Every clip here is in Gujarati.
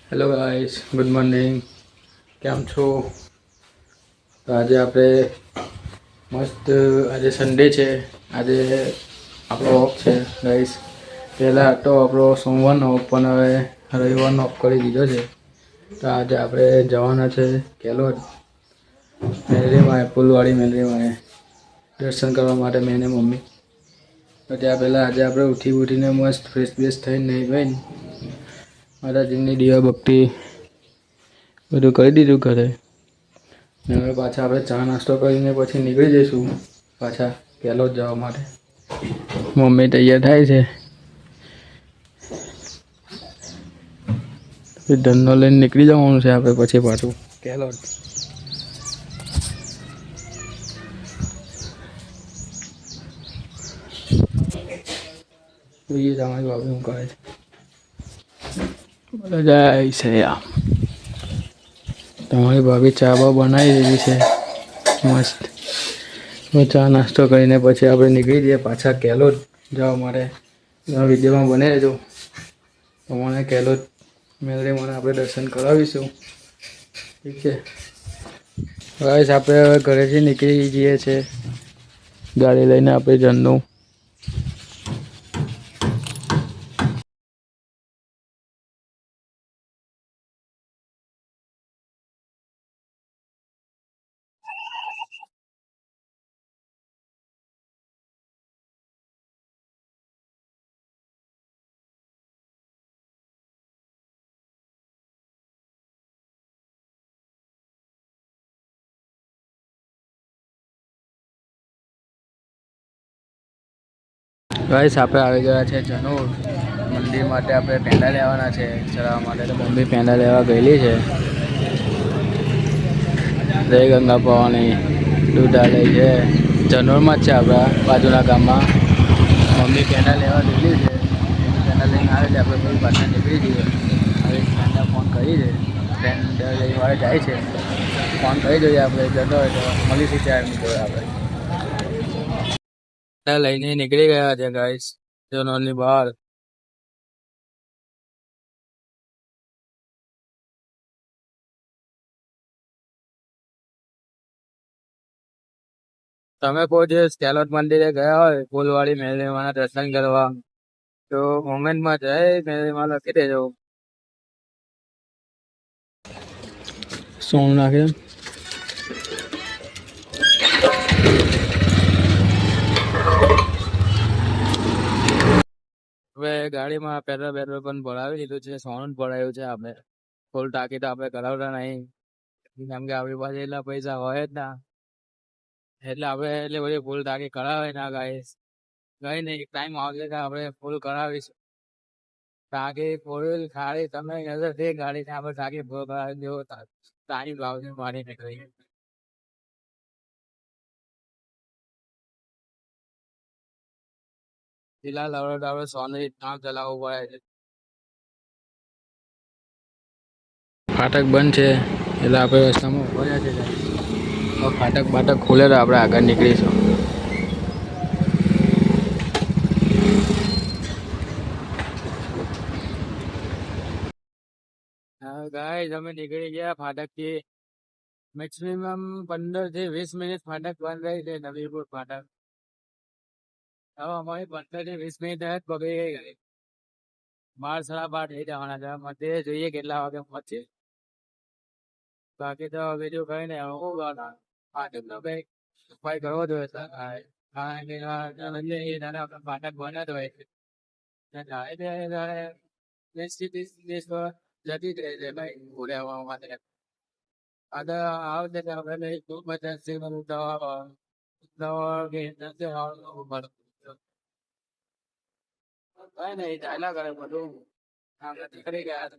Hello guys, good morning. કેમ છો? તો આજે આપણે મસ્ત આજે સન્ડે છે. આજે આપણો ઓફ છે ગાઈસ. પહેલાં તો આપણો સોમવારનો ઓફ પણ હવે રવિવારનો ઓફ કરી દીધો છે. તો આજે આપણે જવાના છે કેલોદ મેલરીમાં, પુલવાડી મેલરીમાં દર્શન કરવા માટે મેં ને મમ્મી. તો ત્યાં પહેલાં આજે આપણે ઉઠીને મસ્ત ફ્રેશ થઈને નહીં ભાઈ માતાજીની દીવા ભક્તિ બધું કરી દીધું ઘરે. ને હવે પાછા આપણે ચા નાસ્તો કરીને પછી નીકળી જઈશું પાછા કેલોદ જવા માટે. મમ્મી તૈયાર થાય છે. ધનનો લઈને નીકળી જવાનું છે આપણે પછી પાછું કેલોદ. જોઈએ તમારી બાબુ શું કહે છે. બોલો જય શ્રી રામ. તમારી ભાભી ચા બા બનાવી દીધી છે મસ્ત. ચા નાસ્તો કરીને પછી આપણે નીકળી જઈએ પાછા કેલોદ જવા માટે. વિડીયોમાં બને રહેજો. તમારે કેલોદ મેલરીમાં આપણે દર્શન કરાવીશું. ઠીક છે બસ. આપણે હવે ઘરેથી નીકળી જઈએ છીએ ગાડી લઈને આપણે જણનું. ગાઈસ આપણે આવી ગયા છે જનોર મંદિર માટે. આપણે પેંડા લેવાના છે ચડાવવા માટે. તો મમ્મી પેંડા લેવા ગયેલી છે. જય ગંગા ભવાની દૂધાલય છે જનોરમાં જ છે આપણા બાજુના ગામમાં. મમ્મી પેંડા લેવા ગયેલી છે. પેંડા લઈને આવે છે આપણે કોઈ પાછા નીકળી જઈએ. હવે ફ્રેન્ડને ફોન કરી છે. ફ્રેન્ડ લઈ વાળે જાય છે. ફોન કરી જોઈએ આપણે જતો હોય તો મળીશું ત્યારે નીકળે આપણે. લઈને નીકળી ગયા છે ગાઈસ જનોરની બહાર. તમે કોઈ દિવસ કેલોદ મંદિરે ગયા હોય ફૂલવાડી મેલરીમાં દર્શન કરવા તો કોમેન્ટમાં જય મેલરીમાં લખી દેજો. સોનું નાખે હવે ગાડીમાં પેટ્રોલ પણ ભરાવી દીધું છે. સોનું જ ભરાયું છે. આપણે ફૂલ ટાંકી તો આપણે કરાવતા નહીં કેમ કે આપણી પાસે એટલા પૈસા હોય જ ના. એટલે આપણે એટલે બધી ફૂલ ટાંકી કરાવે ના ગાઈસ. કઈ નહીં, એક ટાઈમ આવશે કે આપણે ફૂલ કરાવીશું ટાંકી. ફૂલ ખાલી તમે નજર તે ગાડીને આપણે ટાંકી ફૂલ કરાવી દેવો ટાઈમ લાવશે મારી નીકળી. ફિલહાલ હવે આપણે સોનું કામ ચલાવવું પડે છે. ફાટક બંધ છે એટલે આપણે રસ્તામાં ઉભા છે. ફાટક બાટક ખુલે તો આપણે આગળ નીકળીશું. હા ગાઈસ, અમે નીકળી ગયા ફાટકથી. મેક્સિમમ 15 થી 20 મિનિટ ફાટક બંધ રહી છે નવીપુર ફાટક. હવે અમારી 15 થી 20 મિનિટ જ પકડી ગઈ. 12 સાડા 12 થઈ જવાના છે. મંદિરે જોઈએ કેટલા વાગે પહોંચે. બાકી તો બીજું કઈ નહીં. હું ફાટક નો કઈ ઉપાય કરવો જોઈએ કારણ કે ફાટક બંધ જ હોય છે. જતી જ રહે છે ભાઈ ઘોડે આવવા માટે. આવશે આપણે કઈ નહીં ચાલ્યા કરે બધું. આપણે નીકળી ગયા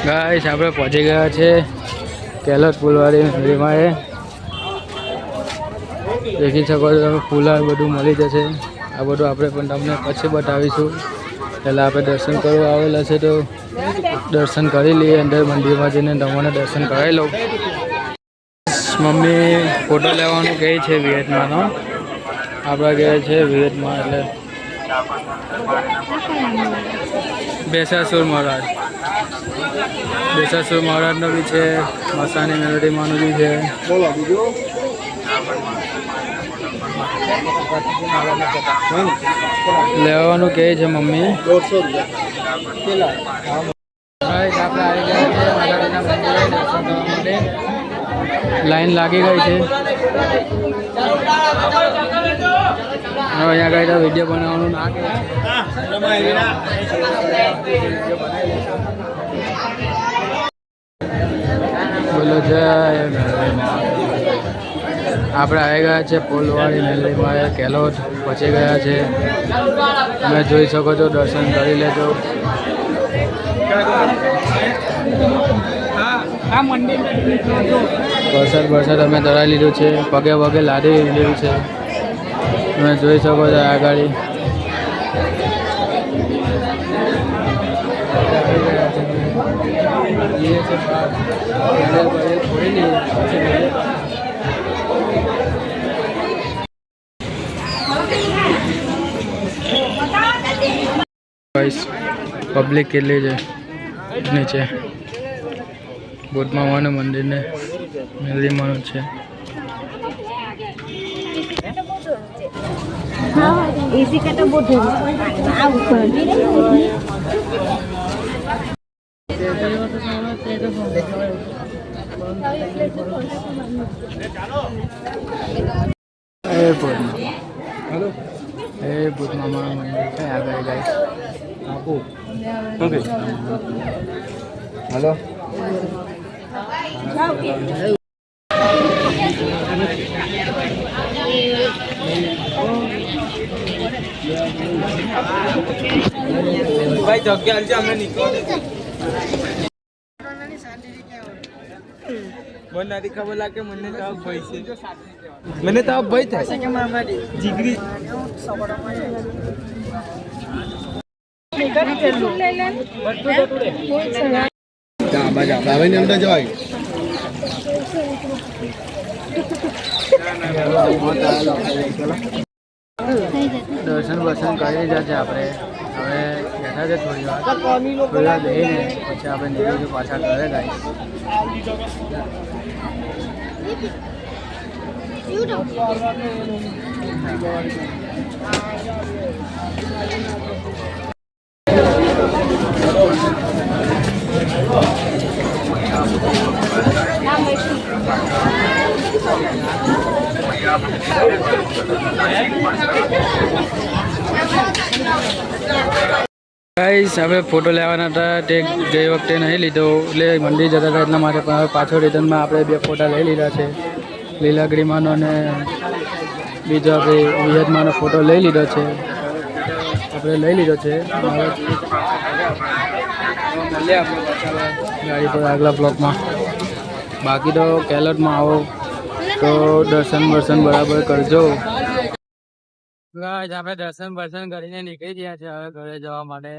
ગાઈસ. આપણે પહોંચી ગયા છે કેલોદ ફૂલવાડી મેલરીમાં. દેખી શકો છો તમે ફૂલ બધું મળી જશે. આ બધું આપણે પણ તમને પછી બતાવીશું. પહેલાં આપણે દર્શન કરવા આવેલા છે તો દર્શન કરી લઈએ અંદર મંદિરમાં જઈને તમને દર્શન કરાવી લઉં. મમ્મી ફોટો લેવાનું કહે છે વિયેતમાંનો. આપણે ગયા છે વિયેતમાં એટલે બેસાસુર મહારાજ. બેસાસુર મહારાજનો બી છે, મસાની મેલોડીમાંનું બી છે. બોલો બીજું લેવાનું કહે છે મમ્મી. 150 લાઈન લાગી ગઈ છે. અહીંયા ગઈ તો વિડીયો બનાવવાનું ના કહે બોલો જય. આપણે આવી ગયા છે પોલવાડી મેલડીમાં, કેલોદ પહોંચી ગયા છે. તમે જોઈ શકો છો, દર્શન કરી લેજો. વરસાદ અમે ધરાવી લીધું છે, પગે પગે લાદી લીધું છે. તમે જોઈ શકો છો આગળ. પબ્લિક કેટલી છે નીચે. બુદ્ધ મામાનું મંદિર ને મેલડીમાંનું છે. બુદ્ધ મામાનું મંદિર છે આગળ ગાઈસ. આપું ઓકે હલો. ભાઈ જગ્યા છે અમને નીકળો. મને નથી ખબર લાગે. મને તો ભય છે. મને તો ભય થાય કે મારા જીગરી દર્શન વર્શન કરી લીધા છે આપણે. હવે બેઠા છે થોડી વાર બેસીને પછી આપણે નીકળીશું પાછા ઘરે. ગાઈસ ગાઈસ આપણે ફોટો લેવાના હતા તે ગઈ વખતે નહીં લીધો એટલે મંદિર જતા હતા એટલા માટે. પણ હવે પાછો રિટર્નમાં આપણે 2 ફોટા લઈ લીધા છે. લીલાગરીમાંનો અને બીજો આપણે વિયતમાંનો ફોટો લઈ લીધો છે. આપણે લઈ લીધો છે. મળીએ આપણે ગાડી પર આગલા બ્લોકમાં. બાકી તો કેલોદમાં આવો તો દર્શન વર્શન બરાબર કરજો. આપણે દર્શન વર્શન કરીને નીકળી ગયા છે હવે ઘરે જવા માટે.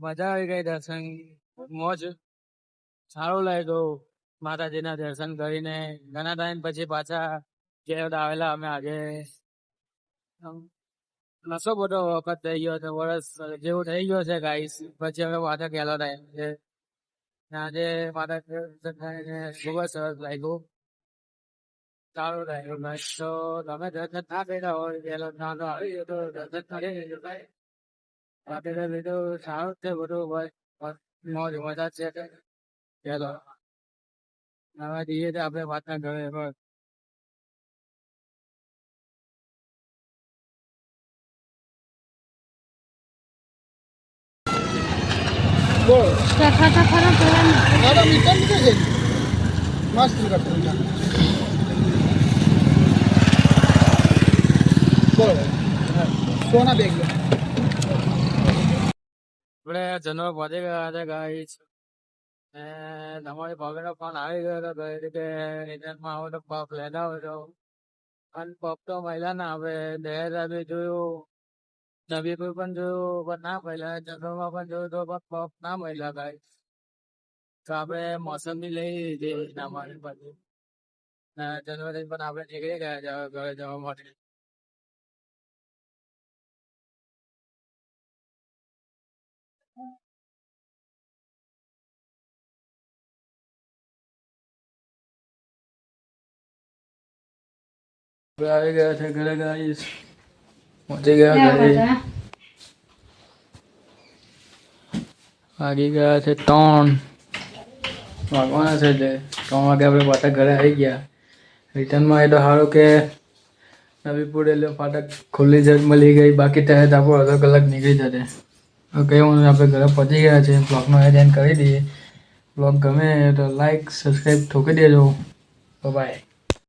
મજા આવી ગઈ દર્શન, મોજ, સારું લાગ્યું માતાજીના દર્શન કરીને. ઘણા ટાઈમ પછી પાછા કેલોદ આવેલા અમે. આજે નસો બધો વખત થઈ ગયો છે, વર્ષ જેવું થઈ ગયો છે ગાઈસ. પછી અમે પાછા કેલોદ આવ્યા છે. આજે માતા દર્શન કરીને ખૂબ જ સરસ લાગ્યું, સારું લાગ્યું. તો તમે દર્શન ના કર્યા હોય કેલોદ ના તો આવી તો દર્શન કરી લેજો. રાત્રે બીજું સારું છે બધું, મોજ મજા છે. ચાલો હવે જઈએ તો આપણે પાછા ઘરે. સોના બેગ આપણે જનરલ પહોંચી ગયા હતા ગાઈસ. તમારી પગનો ફોન આવી ગયો હતો કે રિટર્નમાં આવો તો પગ લેતા હોય તો. અને પગ તો મહિલા ના આવે. દહેજ જોયું નવીપુર પણ જોયું પણ ના મળ્યા, જંગલમાં પણ જોયું તો પણ પગ ના મળ્યા ગાય. તો આપણે મોસંબી લઈ લીધી એના માટે પછી જન્મદિન પણ આપણે નીકળી ગયા ઘરે જવા માટે. આવી ગયા છે ઘરે ગાઈસ, પહોંચી ગયા ઘરે. વાગી ગયા છે 3 વાગવાના છે એટલે 3 વાગે આપણે પાછા ઘરે આવી ગયા. રિટર્નમાં એ તો સારું કે નવીપુર એટલે ફાટક ખુલ્લી જ મળી ગઈ, બાકી ત્યારે તો આપણો અડધો કલાક નીકળી જતે. ઓકે, હું આપણે ઘરે પહોંચી ગયા છે. બ્લોગનો એન્ડ કરી દઈએ. બ્લોગ ગમે તો લાઈક સબસ્ક્રાઈબ ઠોકી દેજો. બાય.